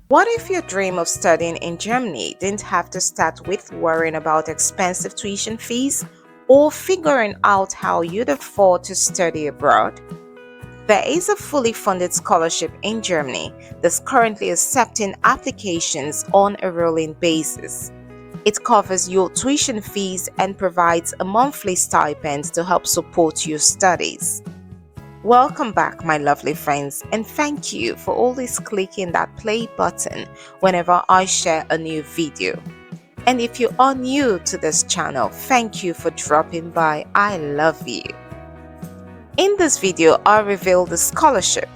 What if your dream of studying in Germany didn't have to start with worrying about expensive tuition fees or figuring out how you'd afford to study abroad? There is a fully funded scholarship in Germany that's currently accepting applications on a rolling basis. It covers your tuition fees and provides a monthly stipend to help support your studies. Welcome back, my lovely friends, and thank you for always clicking that play button whenever I share a new video. And if you are new to this channel, thank you for dropping by. I love you. In this video, I'll reveal the scholarship,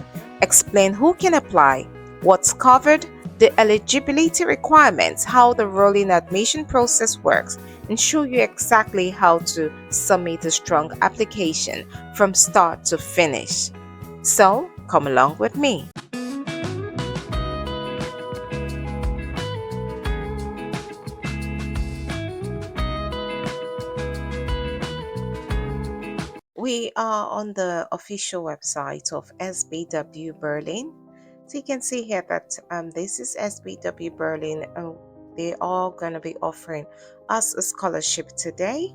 explain who can apply, what's covered, the eligibility requirements, how the rolling admission process works, and show you exactly how to submit a strong application from start to finish. So, come along with me. We are on the official website of SBW Berlin. So you can see here that this is SBW Berlin. They are going to be offering us a scholarship today.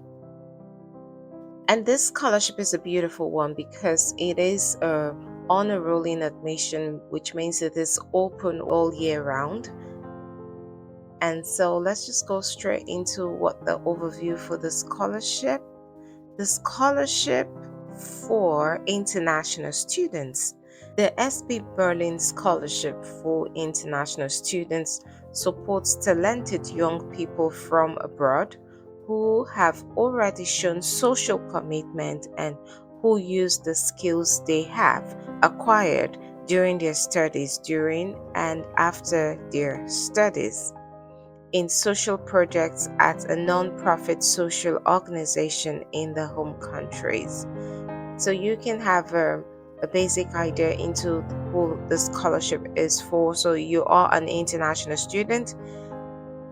And this scholarship is a beautiful one because it is on a rolling admission, which means it is open all year round. And so let's just go straight into what the overview for the scholarship. The scholarship for international students. The SB Berlin Scholarship for International Students supports talented young people from abroad who have already shown social commitment and who use the skills they have acquired during their studies, during and after their studies, in social projects at a non-profit social organization in the home countries. So you can have a basic idea into who the scholarship is for. So you are an international student.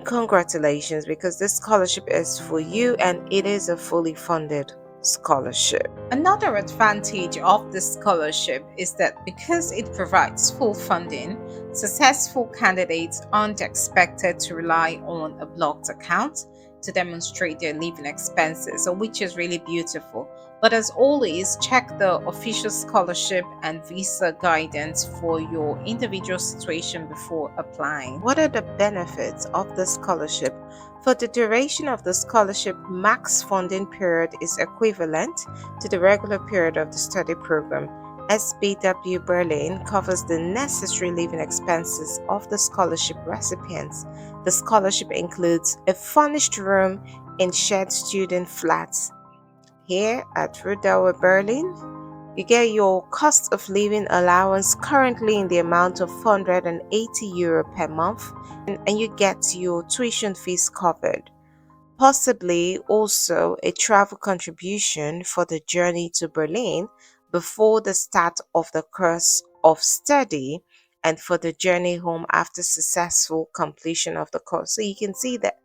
Congratulations, because this scholarship is for you and it is a fully funded scholarship. Another advantage of this scholarship is that because it provides full funding, successful candidates aren't expected to rely on a blocked account to demonstrate their living expenses, which is really beautiful. But as always, check the official scholarship and visa guidance for your individual situation before applying. What are the benefits of the scholarship? For the duration of the scholarship, max funding period is equivalent to the regular period of the study program. SBW Berlin covers the necessary living expenses of the scholarship recipients. The scholarship includes a furnished room in shared student flats. Here at Rudawa Berlin, you get your cost of living allowance currently in the amount of €480 per month, and you get your tuition fees covered. Possibly also a travel contribution for the journey to Berlin before the start of the course of study and for the journey home after successful completion of the course. So you can see that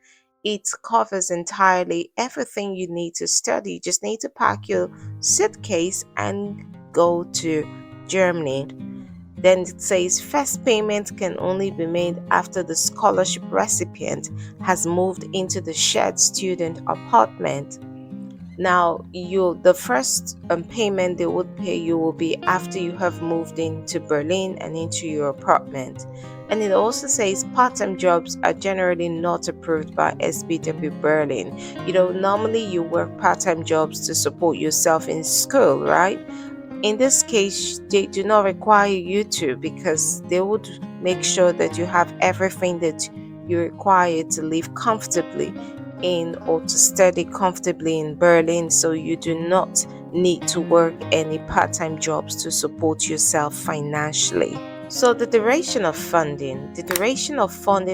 it covers entirely everything you need to study. You just need to pack your suitcase and go to Germany. Then it says first payment can only be made after the scholarship recipient has moved into the shared student apartment. Now, the first payment they would pay you will be after you have moved into Berlin and into your apartment. And it also says part-time jobs are generally not approved by SBW Berlin. Normally you work part-time jobs to support yourself in school, right? In this case, they do not require you to, because they would make sure that you have everything that you require to live comfortably in or to study comfortably in Berlin, so you do not need to work any part-time jobs to support yourself financially. So the duration of funding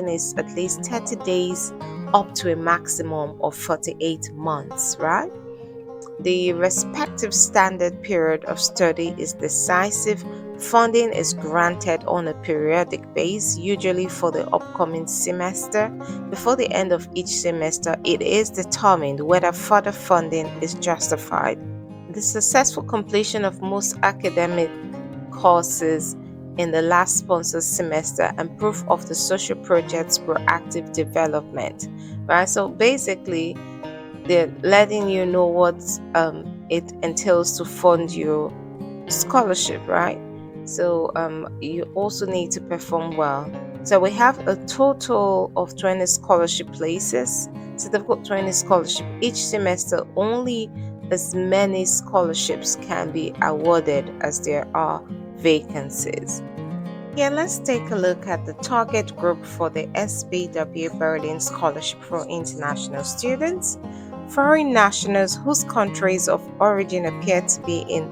is at least 30 days up to a maximum of 48 months, right? The respective standard period of study is decisive. Funding is granted on a periodic basis, usually for the upcoming semester. Before the end of each semester, it is determined whether further funding is justified. The successful completion of most academic courses in the last sponsored semester and proof of the social project's proactive development, right? So basically, they're letting you know what it entails to fund your scholarship, right? So you also need to perform well. So we have a total of 20 scholarship places. So they've got 20 scholarship each semester. Only as many scholarships can be awarded as there are vacancies. Here, let's take a look at the target group for the SBW Berlin Scholarship for International Students: foreign nationals whose countries of origin appear to be in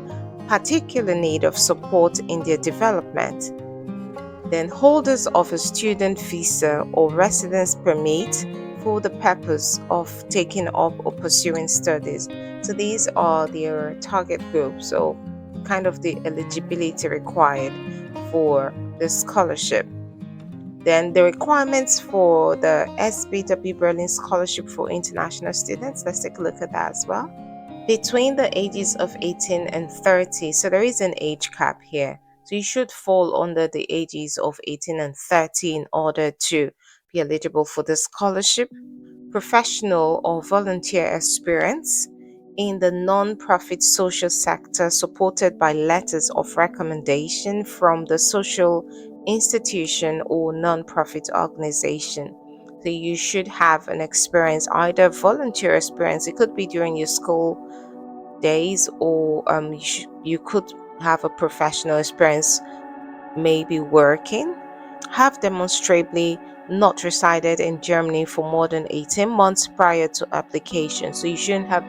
particular need of support in their development. Then holders of a student visa or residence permit for the purpose of taking up or pursuing studies. So these are their target groups, so kind of the eligibility required for the scholarship. Then the requirements for the SBW Berlin Scholarship for International Students, let's take a look at that as well. Between the ages of 18 and 30, so there is an age cap here. So you should fall under the ages of 18 and 30 in order to be eligible for the scholarship. Professional or volunteer experience in the non-profit social sector supported by letters of recommendation from the social institution or non-profit organization. So you should have an experience, either volunteer experience, it could be during your school days, or you could have a professional experience, maybe working. Have demonstrably not resided in Germany for more than 18 months prior to application. So you shouldn't have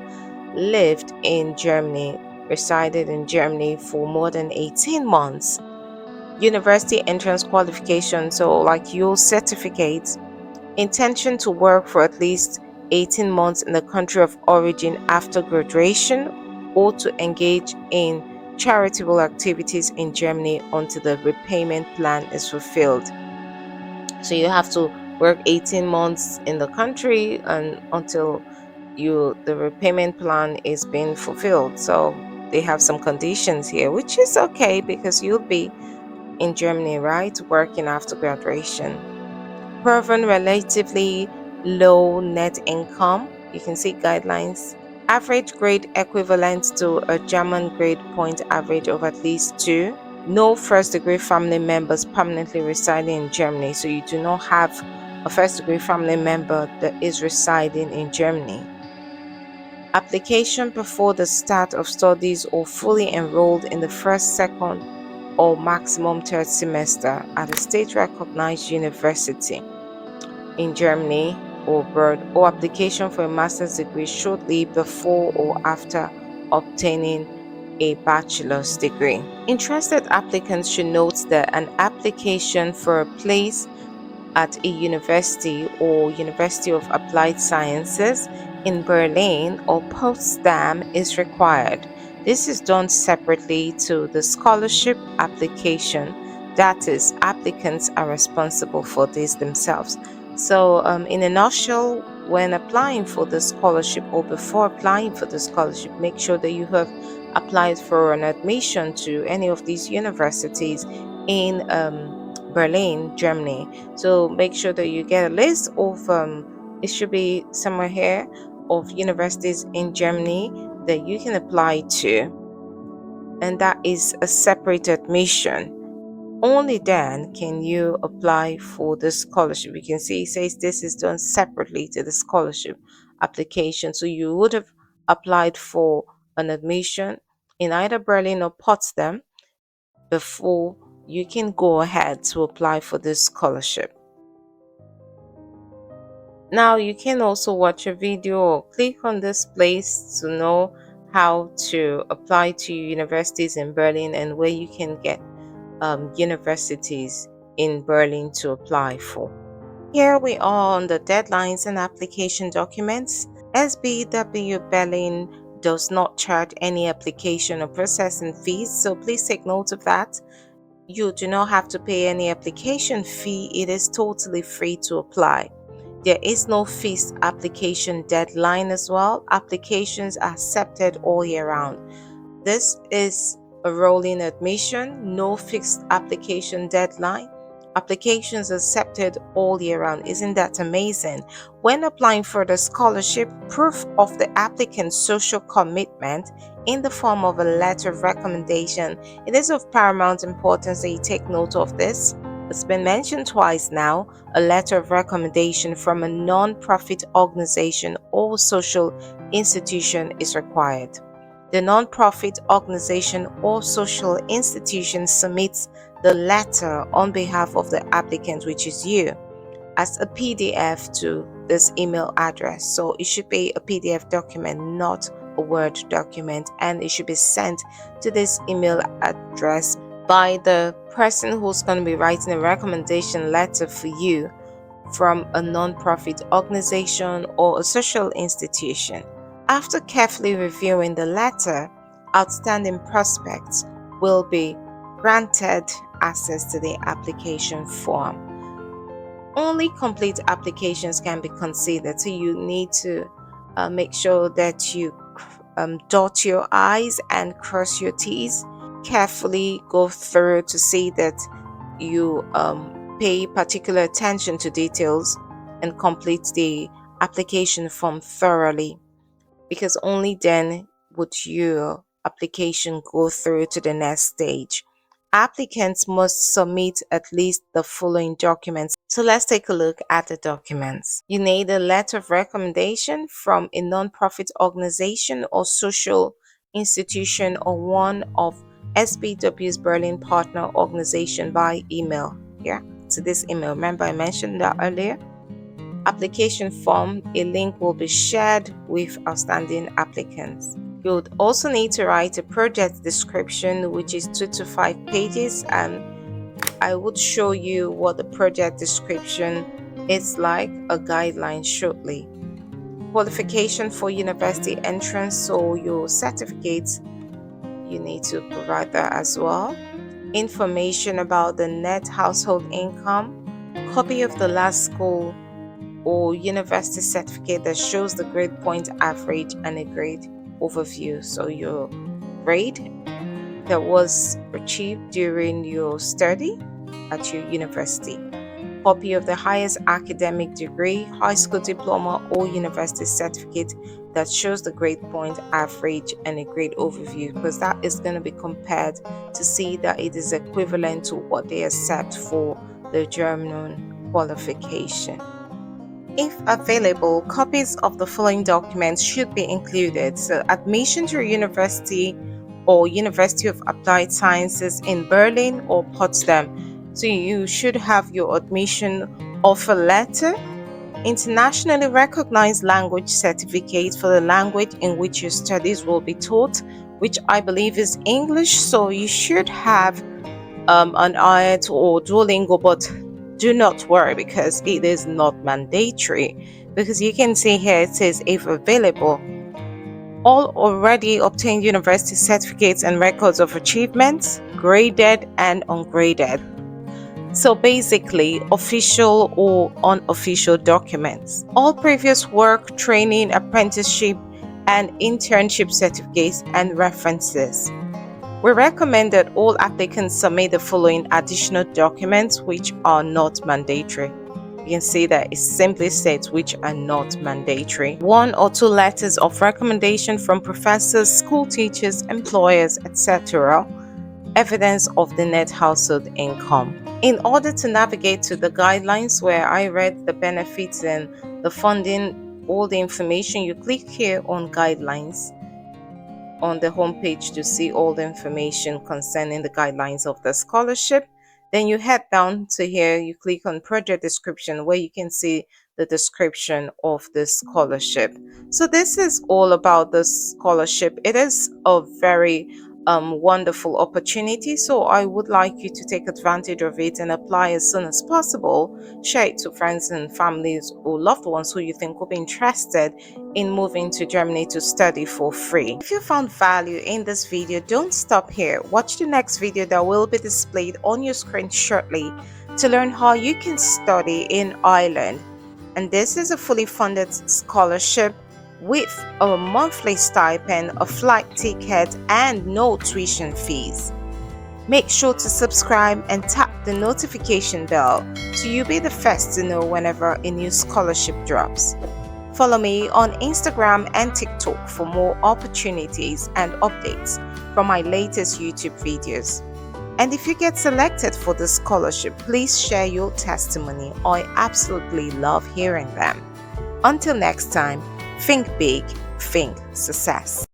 lived in Germany, resided in Germany for more than 18 months. University entrance qualification, so like your certificate, intention to work for at least 18 months in the country of origin after graduation, or to engage in charitable activities in Germany until the repayment plan is fulfilled. So you have to work 18 months in the country and until the repayment plan is being fulfilled. So they have some conditions here, which is okay because you'll be in Germany, right, working after graduation. Proven relatively low net income. You can see guidelines. Average grade equivalent to a German grade point average of at least 2. No first degree family members permanently residing in Germany. So you do not have a first degree family member that is residing in Germany. Application before the start of studies or fully enrolled in the first, second, or maximum third semester at a state recognized university in Germany, or application for a master's degree shortly before or after obtaining a bachelor's degree. Interested applicants should note that an application for a place at a university or University of Applied Sciences in Berlin or Potsdam is required. This is done separately to the scholarship application. That is, applicants are responsible for this themselves. So, in a nutshell, when applying for the scholarship or before applying for the scholarship, make sure that you have applied for an admission to any of these universities in Berlin, Germany. So make sure that you get a list of it should be somewhere here, of universities in Germany that you can apply to, and that is a separate admission. Only then can you apply for the scholarship. You can see it says this is done separately to the scholarship application. So you would have applied for an admission in either Berlin or Potsdam before you can go ahead to apply for this scholarship. Now you can also watch a video or click on this place to know how to apply to universities in Berlin and where you can get universities in Berlin to apply for. Here we are on the deadlines and application documents. SBW Berlin does not charge any application or processing fees, so please take note of that. You do not have to pay any application fee. It is totally free to apply. There is no fixed application deadline as well. Applications are accepted all year round. This is a rolling admission, no fixed application deadline. Applications accepted all year round. Isn't that amazing? When applying for the scholarship, proof of the applicant's social commitment in the form of a letter of recommendation. It is of paramount importance that you take note of this. It's been mentioned twice now. A letter of recommendation from a non-profit organization or social institution is required. The non-profit organization or social institution submits the letter on behalf of the applicant, which is you, as a PDF to this email address. So it should be a PDF document, not a Word document, and it should be sent to this email address by the person who's going to be writing a recommendation letter for you from a non-profit organization or a social institution. After carefully reviewing the letter, outstanding prospects will be granted access to the application form. Only complete applications can be considered, so you need to make sure that you dot your I's and cross your T's. Carefully go through to see that you pay particular attention to details and complete the application form thoroughly, because only then would your application go through to the next stage. Applicants must submit at least the following documents. So let's take a look at the documents. You need a letter of recommendation from a non-profit organization or social institution or one of SBW's Berlin partner organization by email. To this email. Remember I mentioned that earlier. Application form, a link will be shared with outstanding applicants. You would also need to write a project description, which is 2 to 5 pages, and I would show you what the project description is like, a guideline shortly. Qualification for university entrance, so your certificates, you need to provide that as well. Information about the net household income, copy of the last school or university certificate that shows the grade point average and a grade overview. So your grade that was achieved during your study at your university. Copy of the highest academic degree, high school diploma or university certificate that shows the grade point average and a grade overview, because that is going to be compared to see that it is equivalent to what they accept for the German qualification. If available, copies of the following documents should be included. So admission to a university or University of Applied Sciences in Berlin or Potsdam. So you should have your admission offer letter, internationally recognized language certificate for the language in which your studies will be taught, which I believe is English. So you should have an IELTS or Duolingo, but do not worry because it is not mandatory, because you can see here it says if available. All already obtained university certificates and records of achievements, graded and ungraded. So basically official or unofficial documents. All previous work, training, apprenticeship and internship certificates and references. We recommend that all applicants submit the following additional documents which are not mandatory. You can see that it simply states which are not mandatory. 1 or 2 letters of recommendation from professors, school teachers, employers, etc. Evidence of the net household income. In order to navigate to the guidelines where I read the benefits and the funding, all the information, you click here on guidelines on the homepage to see all the information concerning the guidelines of the scholarship. Then you head down to here, you click on project description where you can see the description of the scholarship. So this is all about the scholarship. It is a very wonderful opportunity, so I would like you to take advantage of it and apply as soon as possible. Share it to friends and families or loved ones who you think will be interested in moving to Germany to study for free. If you found value in this video, don't stop here. Watch the next video that will be displayed on your screen shortly to learn how you can study in Ireland. And this is a fully funded scholarship with a monthly stipend, a flight ticket, and no tuition fees. Make sure to subscribe and tap the notification bell so you'll be the first to know whenever a new scholarship drops. Follow me on Instagram and TikTok for more opportunities and updates from my latest YouTube videos. And if you get selected for the scholarship, please share your testimony. I absolutely love hearing them. Until next time, think big, think success.